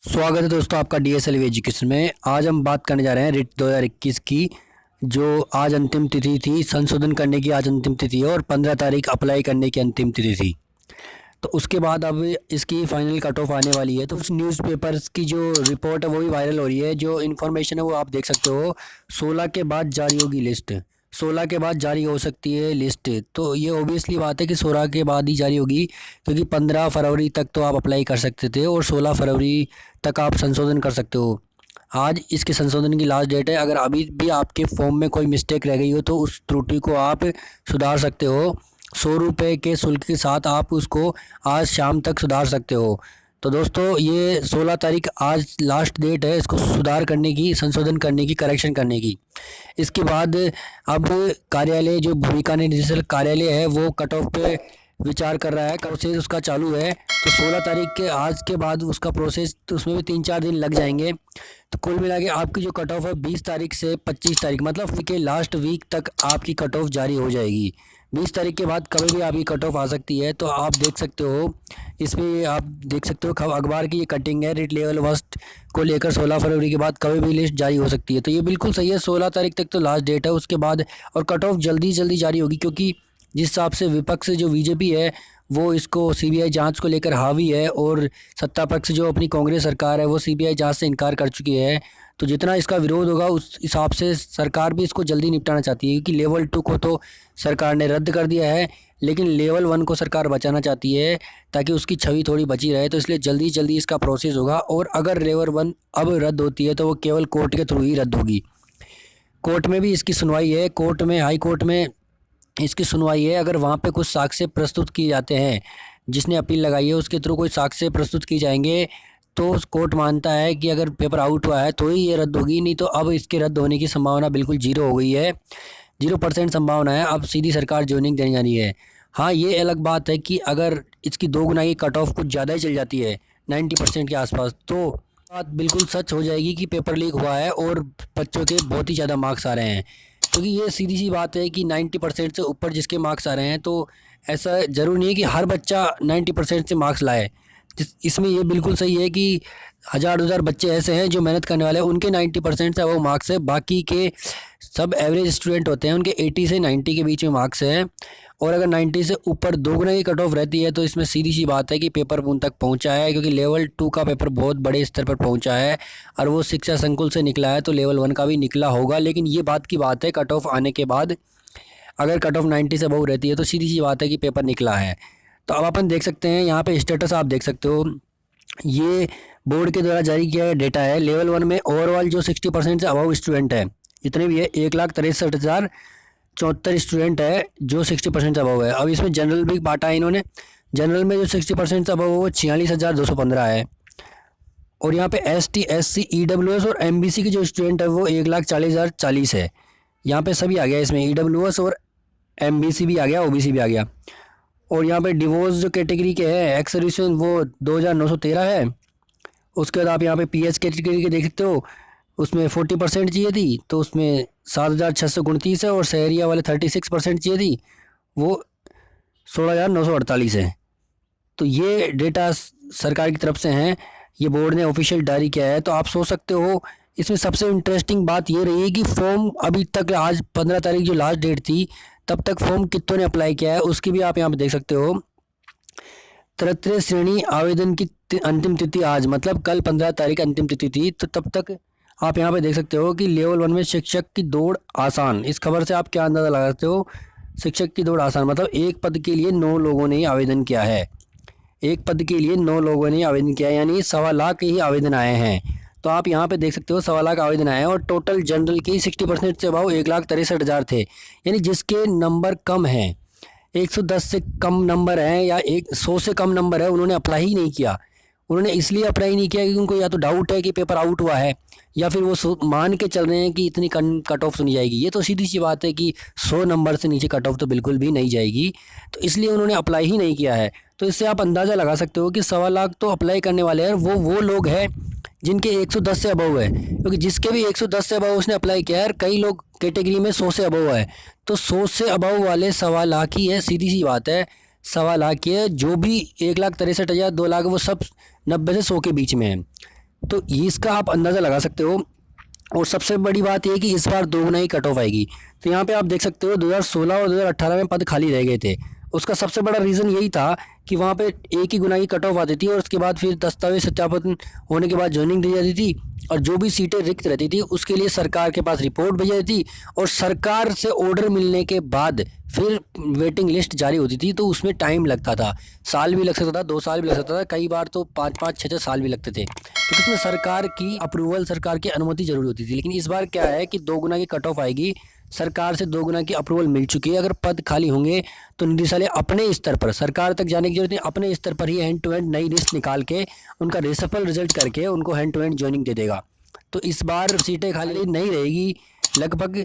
स्वागत है दोस्तों आपका डीएसएलवी एजुकेशन में। आज हम बात करने जा रहे हैं रिट 2021 की, जो आज अंतिम तिथि थी। संशोधन करने की आज अंतिम तिथि है और 15 तारीख अप्लाई करने की अंतिम तिथि थी। तो उसके बाद अब इसकी फाइनल कट ऑफ आने वाली है। तो उस न्यूज़पेपर्स की जो रिपोर्ट है वो भी वायरल हो रही है। जो इन्फॉर्मेशन है वो आप देख सकते हो। 16 के बाद जारी होगी लिस्ट, 16 के बाद जारी हो सकती है लिस्ट। तो ये ओबियसली बात है कि 16 के बाद ही जारी होगी, क्योंकि 15 फरवरी तक तो आप अप्लाई कर सकते थे और 16 फरवरी तक आप संशोधन कर सकते हो। आज इसके संशोधन की लास्ट डेट है। अगर अभी भी आपके फॉर्म में कोई मिस्टेक रह गई हो तो उस त्रुटि को आप सुधार सकते हो। 100 रुपये के शुल्क के साथ आप उसको आज शाम तक सुधार सकते हो। तो दोस्तों ये 16 तारीख आज लास्ट डेट है इसको सुधार करने की, संशोधन करने की, करेक्शन करने की। इसके बाद अब कार्यालय, जो भूमिका निदेशक कार्यालय है, वो कट ऑफ पे विचार कर रहा है। प्रोसेस उसका चालू है। तो 16 तारीख के आज के बाद उसका प्रोसेस, तो उसमें भी 3-4 दिन लग जाएंगे। तो कुल मिला के आपकी जो कट ऑफ है 20 तारीख से 25 तारीख, मतलब के लास्ट वीक तक आपकी कट ऑफ जारी हो जाएगी। 20 तारीख के बाद कभी भी आपकी कट ऑफ आ सकती है। तो आप देख सकते हो, इसमें आप देख सकते हो अखबार की ये कटिंग है। रिट लेवल फर्स्ट को लेकर 16 फरवरी के बाद कभी भी लिस्ट जारी हो सकती है। तो ये बिल्कुल सही है। 16 तारीख तक तो लास्ट डेट है उसके बाद, और कट ऑफ जल्दी जल्दी जारी होगी, क्योंकि जिस हिसाब से विपक्ष जो बीजेपी है वो इसको सीबीआई जांच को लेकर हावी है, और सत्ता पक्ष जो अपनी कांग्रेस सरकार है वो सीबीआई जांच से इनकार कर चुकी है। तो जितना इसका विरोध होगा उस हिसाब से सरकार भी इसको जल्दी निपटाना चाहती है, क्योंकि लेवल 2 को तो सरकार ने रद्द कर दिया है, लेकिन लेवल 1 को सरकार बचाना चाहती है ताकि उसकी छवि थोड़ी बची रहे। तो इसलिए जल्दी जल्दी इसका प्रोसेस होगा। और अगर लेवल 1 अब रद्द होती है तो वो केवल कोर्ट के थ्रू ही रद्द होगी। कोर्ट में भी इसकी सुनवाई है, कोर्ट में, हाई कोर्ट में इसकी सुनवाई है। अगर वहाँ पे कुछ साक्ष्य प्रस्तुत किए जाते हैं, जिसने अपील लगाई है उसके थ्रू कोई साक्ष्य प्रस्तुत किए जाएंगे, तो कोर्ट मानता है कि अगर पेपर आउट हुआ है तो ही ये रद्द होगी, नहीं तो अब इसके रद्द होने की संभावना बिल्कुल 0 हो गई है। 0% संभावना है। अब सीधी सरकार ज्वाइनिंग देने जानी है। हाँ, ये अलग बात है कि अगर इसकी 2 गुना की कट ऑफ कुछ ज़्यादा ही चल जाती है 90% के आसपास, तो बात बिल्कुल सच हो जाएगी कि पेपर लीक हुआ है और बच्चों के बहुत ही ज़्यादा मार्क्स आ रहे हैं। क्योंकि ये सीधी सी बात है कि 90% से ऊपर जिसके मार्क्स आ रहे हैं, तो ऐसा ज़रूर नहीं है कि हर बच्चा 90% से मार्क्स लाए। इसमें ये बिल्कुल सही है कि 1000-2000 बच्चे ऐसे हैं जो मेहनत करने वाले हैं, उनके 90% से वो मार्क्स है। बाकी के सब एवरेज स्टूडेंट होते हैं, उनके 80 से 90 के बीच में मार्क्स हैं। और अगर 90 से ऊपर 2 गुना की कट ऑफ रहती है तो इसमें सीधी सी बात है कि पेपर उन तक पहुंचा है, क्योंकि लेवल 2 का पेपर बहुत बड़े स्तर पर पहुंचा है और वो शिक्षा संकुल से निकला है, तो लेवल 1 का भी निकला होगा। लेकिन ये बात की बात है, कट ऑफ आने के बाद अगर कट ऑफ 90 से अबव रहती है तो सीधी सी बात है कि पेपर निकला है। तो अब अपन देख सकते हैं, यहाँ पे स्टेटस आप देख सकते हो। ये बोर्ड के द्वारा जारी किया गया डेटा है। लेवल 1 में ओवरऑल जो 60% से अबव स्टूडेंट है, इतने भी है, 1,63,074 स्टूडेंट है जो 60% से अबव है। अब इसमें जनरल भी बांटा है इन्होंने। जनरल में जो 60% से अबव है वो 46,215 है। और यहाँ पे ST SC EWS और MBC के जो स्टूडेंट है वो 1,40,040 है। यहाँ पे सभी आ गया, इसमें EWS और MBC भी आ गया, OBC भी आ गया। और यहाँ पे डिवोर्स जो कैटेगरी के है, एक्स सर्विसमैन, वो 2,913 है। उसके बाद आप यहाँ पे PH कैटेगरी के देख सकते हो, उसमें 40% चाहिए थी तो उसमें 7,629 है। और शहरिया वाले 36% चाहिए थी, वो 16,948 है। तो ये डेटा सरकार की तरफ से हैं, ये बोर्ड ने ऑफिशियल जारी किया है। तो आप सोच सकते हो, इसमें सबसे इंटरेस्टिंग बात ये रही है कि फॉर्म अभी तक, आज 15 तारीख जो लास्ट डेट थी, तब तक फॉर्म कितनों ने अप्लाई किया है उसकी भी आप यहाँ पे देख सकते हो। तृतीय श्रेणी आवेदन की अंतिम तिथि आज, मतलब कल 15 तारीख अंतिम तिथि थी। तो तब तक आप यहाँ पे देख सकते हो कि लेवल 1 में शिक्षक की दौड़ आसान। इस खबर से आप क्या अंदाज़ा लगा सकते हो? शिक्षक की दौड़ आसान मतलब एक पद के लिए 9 लोगों ने आवेदन किया है। एक पद के लिए 9 लोगों ने आवेदन किया है, यानी 1.25 लाख ही आवेदन आए हैं। तो आप यहाँ पे देख सकते हो 1.25 लाख आवेदन आए हैं। और टोटल जनरल की 60% से अभाव 1,63,000 थे, यानी जिसके नंबर कम हैं, 110 से कम नंबर हैं या 100 से कम नंबर है, उन्होंने अप्लाई ही नहीं किया। उन्होंने इसलिए अप्लाई नहीं किया क्योंकि उनको या तो डाउट है कि पेपर आउट हुआ है, या फिर वो मान के चल रहे हैं कि इतनी कट ऑफ सुनी जाएगी। ये तो सीधी सी बात है कि 100 नंबर से नीचे कट ऑफ तो बिल्कुल भी नहीं जाएगी, तो इसलिए उन्होंने अप्लाई ही नहीं किया है। तो इससे आप अंदाज़ा लगा सकते हो कि 1.25 लाख तो अप्लाई करने वाले हैं, वो लोग हैं जिनके 110 से अबव है, क्योंकि जिसके भी 110 से अबव उसने अप्लाई किया है। कई लोग कैटेगरी में 100 से अबव है, तो 100 से अबव वाले 1.25 लाख ही है, सीधी सी बात है। 1.25 लाख है, जो भी 1,63,000 2 लाख वो सब 90 से 100 के बीच में है। तो इसका आप अंदाज़ा लगा सकते हो। और सबसे बड़ी बात ये है कि इस बार दोगुना ही कट ऑफ आएगी। तो यहाँ पे आप देख सकते हो 2016 और 2018 में पद खाली रह गए थे। उसका सबसे बड़ा रीज़न यही था कि वहाँ पे एक ही गुना की कट ऑफ आती थी और उसके बाद फिर दस्तावेज सत्यापन होने के बाद ज्वाइनिंग दी जाती थी, और जो भी सीटें रिक्त रहती थी उसके लिए सरकार के पास रिपोर्ट भेजी जाती थी, और सरकार से ऑर्डर मिलने के बाद फिर वेटिंग लिस्ट जारी होती थी। तो उसमें टाइम लगता था, साल भी लग सकता था, 2 साल भी लग सकता था, कई बार तो 5-5, 6-6 साल भी लगते थे, क्योंकि उसमें सरकार की अप्रूवल, सरकार की अनुमति जरूरी होती थी। लेकिन इस बार क्या है कि दोगुना की कट ऑफ आएगी, सरकार से दोगुना की अप्रूवल मिल चुकी है। अगर पद खाली होंगे तो निदेशालय अपने स्तर पर, सरकार तक जाने की जरूरत नहीं, अपने स्तर पर ही हैंड टू हैंड नई लिस्ट निकाल के उनका रेसफल रिजल्ट करके उनको हैंड टू हैंड ज्वाइनिंग दे देगा। तो इस बार सीटें खाली नहीं रहेगी। लगभग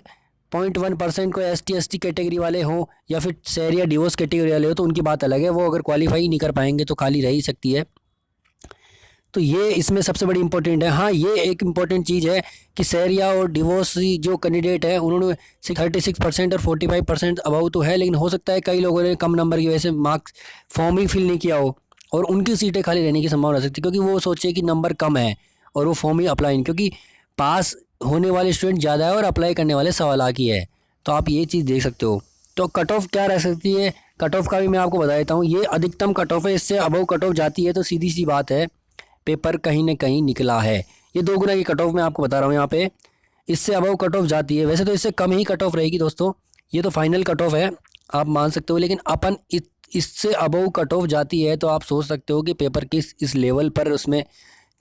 0.1% को ST/ST कैटेगरी वाले हों या फिर शहरी या डिवोर्स कैटेगरी वाले हो तो उनकी बात अलग है, वो अगर क्वालिफाई नहीं कर पाएंगे तो खाली रह ही सकती है। तो ये इसमें सबसे बड़ी इंपॉर्टेंट है। हाँ, ये एक इम्पॉर्टेंट चीज़ है कि शहरिया और डिवोर्स जो कैंडिडेट है उन्होंने 36% और 45% अबाउ तो है, लेकिन हो सकता है कई लोगों ने कम नंबर की वजह से मार्क्स फॉर्म ही फिल नहीं किया हो और उनकी सीटें खाली रहने की संभावना रह सकती है, क्योंकि वो सोचे कि नंबर कम है और वो फॉर्म ही अप्लाई नहीं, क्योंकि पास होने वाले स्टूडेंट ज़्यादा है और अप्लाई करने वाले 1.25 लाख ही है। तो आप ये चीज़ देख सकते हो। तो कट ऑफ क्या रह सकती है, कट ऑफ का भी मैं आपको बता देता हूँ। ये अधिकतम कट ऑफ है, इससे अबव कट ऑफ जाती है तो सीधी सी बात है पेपर कहीं ना कहीं निकला है। ये 2 गुना की कट ऑफ मैं आपको बता रहा हूँ यहाँ पे, इससे अबव कट ऑफ जाती है। वैसे तो इससे कम ही कट ऑफ रहेगी दोस्तों, ये तो फाइनल कट ऑफ है आप मान सकते हो, लेकिन अपन इससे अबव कट ऑफ जाती है तो आप सोच सकते हो कि पेपर किस इस लेवल पर उसमें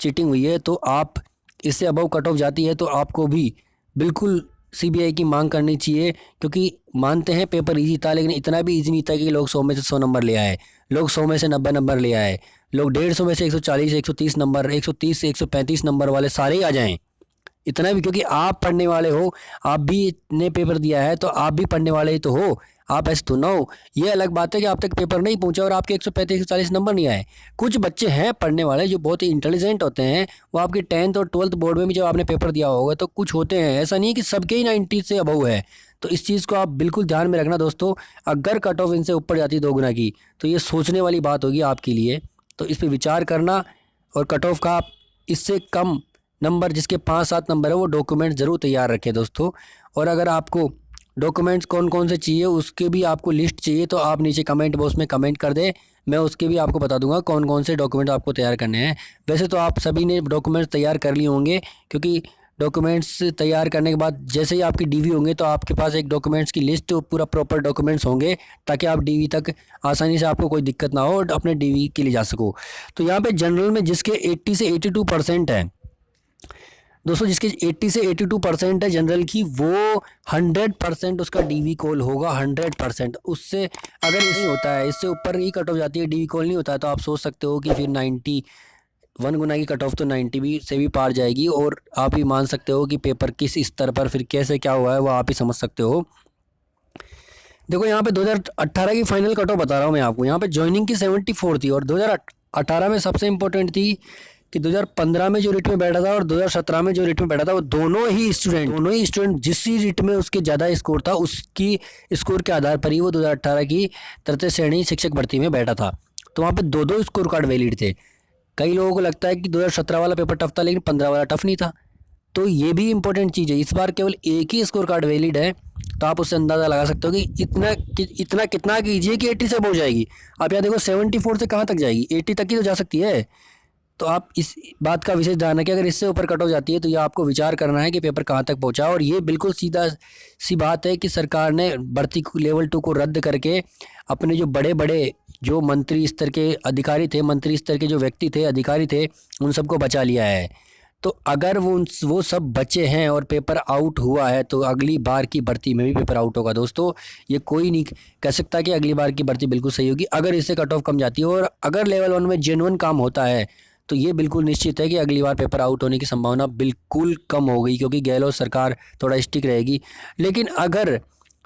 चीटिंग हुई है। तो आप इससे अबव कट ऑफ जाती है तो आपको भी बिल्कुल CBI की मांग करनी चाहिए, क्योंकि मानते हैं पेपर इजी था, लेकिन इतना भी इजी नहीं था कि लोग 100 में से 100 नंबर ले आए, लोग 100 में से 90 नंबर ले आए, लोग 150 में से 140, 130 नंबर, 130 से 135 नंबर वाले सारे ही आ जाएं। इतना भी, क्योंकि आप पढ़ने वाले हो, आप भी इतने पेपर दिया है तो आप भी पढ़ने वाले ही तो हो, आप ऐसे तो ना हो। ये अलग बात है कि आप तक पेपर नहीं पहुंचा और आपके 135 140 नंबर नहीं आए। कुछ बच्चे हैं पढ़ने वाले जो बहुत ही इंटेलिजेंट होते हैं, वो आपके 10th और 12th बोर्ड में भी जब आपने पेपर दिया होगा तो कुछ होते हैं, ऐसा नहीं है कि सबके ही 90 से अबव है। तो इस चीज़ को आप बिल्कुल ध्यान में रखना दोस्तों। अगर कट ऑफ इनसे ऊपर जाती है 2 गुना की तो ये सोचने वाली बात होगी आपके लिए। तो इस पर विचार करना, और कट ऑफ का इससे कम नंबर जिसके 5-7 नंबर है वो डॉक्यूमेंट ज़रूर तैयार रखें दोस्तों। और अगर आपको डॉक्यूमेंट्स कौन कौन से चाहिए उसके भी आपको लिस्ट चाहिए तो आप नीचे कमेंट बॉक्स में कमेंट कर दें, मैं उसके भी आपको बता दूंगा कौन कौन से डॉक्यूमेंट आपको तैयार करने हैं। वैसे तो आप सभी ने डॉक्यूमेंट्स तैयार कर लिए होंगे, क्योंकि डॉक्यूमेंट्स तैयार करने के बाद जैसे ही आपकी DV होंगे तो आपके पास एक डॉक्यूमेंट्स की लिस्ट पूरा प्रॉपर डॉक्यूमेंट्स होंगे, ताकि आप DV तक आसानी से आपको कोई दिक्कत ना हो और अपने DV के लिए जा सको। तो यहाँ पे जनरल में जिसके 80 से 82% है दोस्तों, जिसके 80 से 82% है जनरल की, वो 100% उसका DV कॉल होगा, 100%। उससे अगर नहीं होता है, इससे ऊपर ही कट ऑफ जाती है, DV कॉल नहीं होता है, तो आप सोच सकते हो कि फिर 91 गुना की कट ऑफ तो 90 भी से भी पार जाएगी, और आप ही मान सकते हो कि पेपर किस स्तर पर फिर कैसे क्या हुआ है वो आप ही समझ सकते हो। देखो यहाँ पे 2018 की फाइनल कट ऑफ बता रहा हूँ मैं आपको। यहाँ पे ज्वाइनिंग की 74 थी, और 2018 में सबसे इंपॉर्टेंट थी कि 2015 में जो रिट में बैठा था और 2017 में जो रिट में बैठा था, वो दोनों ही स्टूडेंट जिस रिट में उसके ज़्यादा स्कोर था उसकी स्कोर के आधार पर ही वो 2018 की तृतीय श्रेणी शिक्षक भर्ती में बैठा था। तो वहाँ पे 2-2 स्कोर कार्ड वैलिड थे। कई लोगों को लगता है कि 2017 वाला पेपर टफ था, लेकिन 15 वाला टफ नहीं था। तो ये भी इंपॉर्टेंट चीज़ है, इस बार केवल एक ही स्कोर कार्ड वैलिड है, तो आप उससे अंदाज़ा लगा सकते हो कि इतना कितना कीजिए कि 80 से हो जाएगी। आप यहाँ देखो 74 से कहाँ तक जाएगी, 80 तक ही तो जा सकती है। तो आप इस बात का विशेष ध्यान रखें, अगर इससे ऊपर कट हो जाती है तो ये आपको विचार करना है कि पेपर कहाँ तक पहुँचा। और ये बिल्कुल सीधा सी बात है कि सरकार ने भर्ती लेवल 2 को रद्द करके अपने जो बड़े बड़े जो मंत्री स्तर के अधिकारी थे, मंत्री स्तर के जो व्यक्ति थे, अधिकारी थे, उन सबको बचा लिया है। तो अगर वो सब बचे हैं और पेपर आउट हुआ है तो अगली बार की भर्ती में भी पेपर आउट होगा दोस्तों। ये कोई नहीं कह सकता कि अगली बार की भर्ती बिल्कुल सही होगी अगर इससे कट ऑफ कम जाती है। और अगर लेवल 1 में जेन्युइन काम होता है तो ये बिल्कुल निश्चित है कि अगली बार पेपर आउट होने की संभावना बिल्कुल कम हो गई, क्योंकि गहलोत सरकार थोड़ा स्टिक रहेगी। लेकिन अगर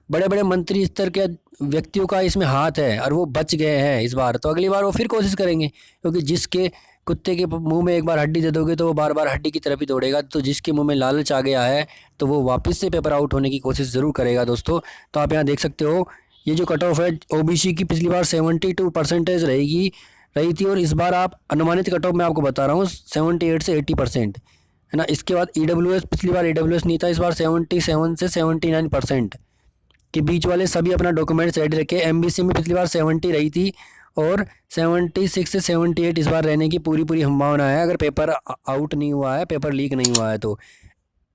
बड़े बड़े मंत्री स्तर के व्यक्तियों का इसमें हाथ है और वो बच गए हैं इस बार, तो अगली बार वो फिर कोशिश करेंगे, क्योंकि जिसके कुत्ते के मुंह में एक बार हड्डी दे दोगे तो वो बार बार हड्डी की तरफ ही दौड़ेगा। तो जिसके मुंह में लालच आ गया है तो वो वापस से पेपर आउट होने की कोशिश ज़रूर करेगा दोस्तों। तो आप यहाँ देख सकते हो ये जो कट ऑफ है OBC की पिछली बार 72% रहेगी, रही थी, और इस बार आप अनुमानित कट ऑफ मैं आपको बता रहा हूँ 78 से 80% है ना। इसके बाद EWS, पिछली बार EWS नहीं था, इस बार 77 से 79% के बीच वाले सभी अपना डॉक्यूमेंट्स रेडी रखे। MBC में पिछली बार 70 रही थी और 76 से 78 इस बार रहने की पूरी पूरी संभावना है, अगर पेपर आउट नहीं हुआ है, पेपर लीक नहीं हुआ है तो।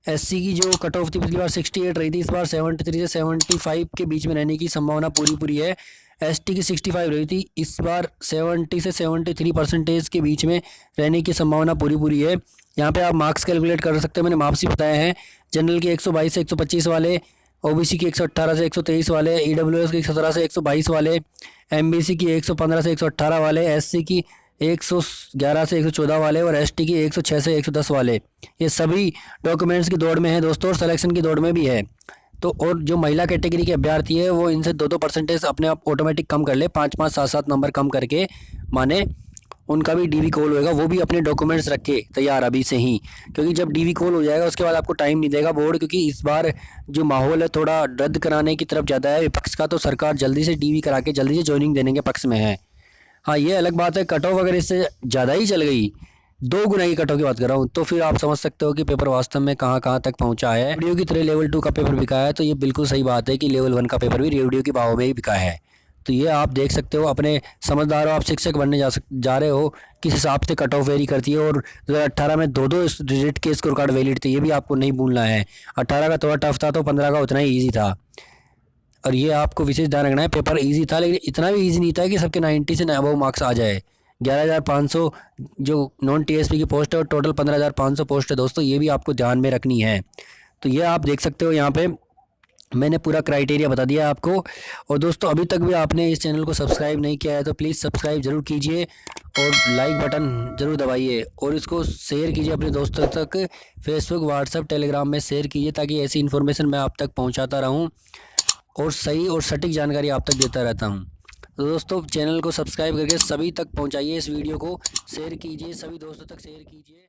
SC की जो कट ऑफ थी पिछली बार 68 रही थी, इस बार 73 से 75 के बीच में रहने की संभावना पूरी पूरी है। ST की 65 रही थी, इस बार 70 से 73% के बीच में रहने की संभावना पूरी पूरी है। यहाँ पे आप मार्क्स कैलकुलेट कर सकते हो, मैंने मार्क्स ही बताए हैं। जनरल के 122 से 125 वाले, OBC की 118 से 123 वाले, EWS की 117 से 122 वाले, MBC की 115 से 118 वाले, SC की 111 से 114 वाले और ST की 106 से 110 वाले। ये सभी डॉक्यूमेंट्स की दौड़ में है दोस्तों, और सिलेक्शन की दौड़ में भी है। तो और जो महिला कैटेगरी के अभ्यर्थी है वो इनसे 2-2 परसेंटेज अपने आप ऑटोमेटिक कम कर ले, 5-5, 7-7 नंबर कम करके, माने उनका भी DV कॉल होएगा, वो भी अपने डॉक्यूमेंट्स रखे तैयार अभी से ही, क्योंकि जब DV कॉल हो जाएगा उसके बाद आपको टाइम नहीं देगा बोर्ड, क्योंकि इस बार जो माहौल है थोड़ा रद्द कराने की तरफ ज़्यादा है विपक्ष का, तो सरकार जल्दी से DV करा के जल्दी से ज्वाइनिंग देने के पक्ष में है। हाँ, ये अलग बात है, कट ऑफ अगर इससे ज़्यादा ही चल गई, 2 गुना की कट ऑफ की बात कर रहा हूँ, तो फिर आप समझ सकते हो कि पेपर वास्तव में कहाँ कहाँ तक पहुँचा है। रेडियो की तरह लेवल 2 का पेपर बिका है, तो ये बिल्कुल सही बात है कि लेवल 1 का पेपर भी रेडियो के भाव में ही बिका है। तो ये आप देख सकते हो, अपने समझदार हो, आप शिक्षक बनने जा रहे हो, किस हिसाब से कट ऑफ वेरी करती है। और 2018 में 2-2 रिट के स्कोर कार्ड वैलिड थे, ये भी आपको नहीं भूलना है। 18 का थोड़ा टफ था तो 15 का उतना ही ईजी था, और ये आपको विशेष ध्यान रखना है। पेपर इजी था, लेकिन इतना भी इजी नहीं था कि सबके 90 से अबव मार्क्स आ जाए। 11,500 जो नॉन TSP की पोस्ट है और टोटल 15,500 पोस्ट है दोस्तों, ये भी आपको ध्यान में रखनी है। तो ये आप देख सकते हो, यहाँ पे मैंने पूरा क्राइटेरिया बता दिया आपको। और दोस्तों, अभी तक भी आपने इस चैनल को सब्सक्राइब नहीं किया है तो प्लीज़ सब्सक्राइब ज़रूर कीजिए और लाइक बटन ज़रूर दबाइए, और इसको शेयर कीजिए अपने दोस्तों तक, फेसबुक, व्हाट्सएप, टेलीग्राम में शेयर कीजिए, ताकि ऐसी इन्फॉर्मेशन मैं आप तक पहुंचाता रहूं और सही और सटीक जानकारी आप तक देता रहता हूं। तो दोस्तों, चैनल को सब्सक्राइब करके सभी तक पहुंचाइए, इस वीडियो को शेयर कीजिए, सभी दोस्तों तक शेयर कीजिए।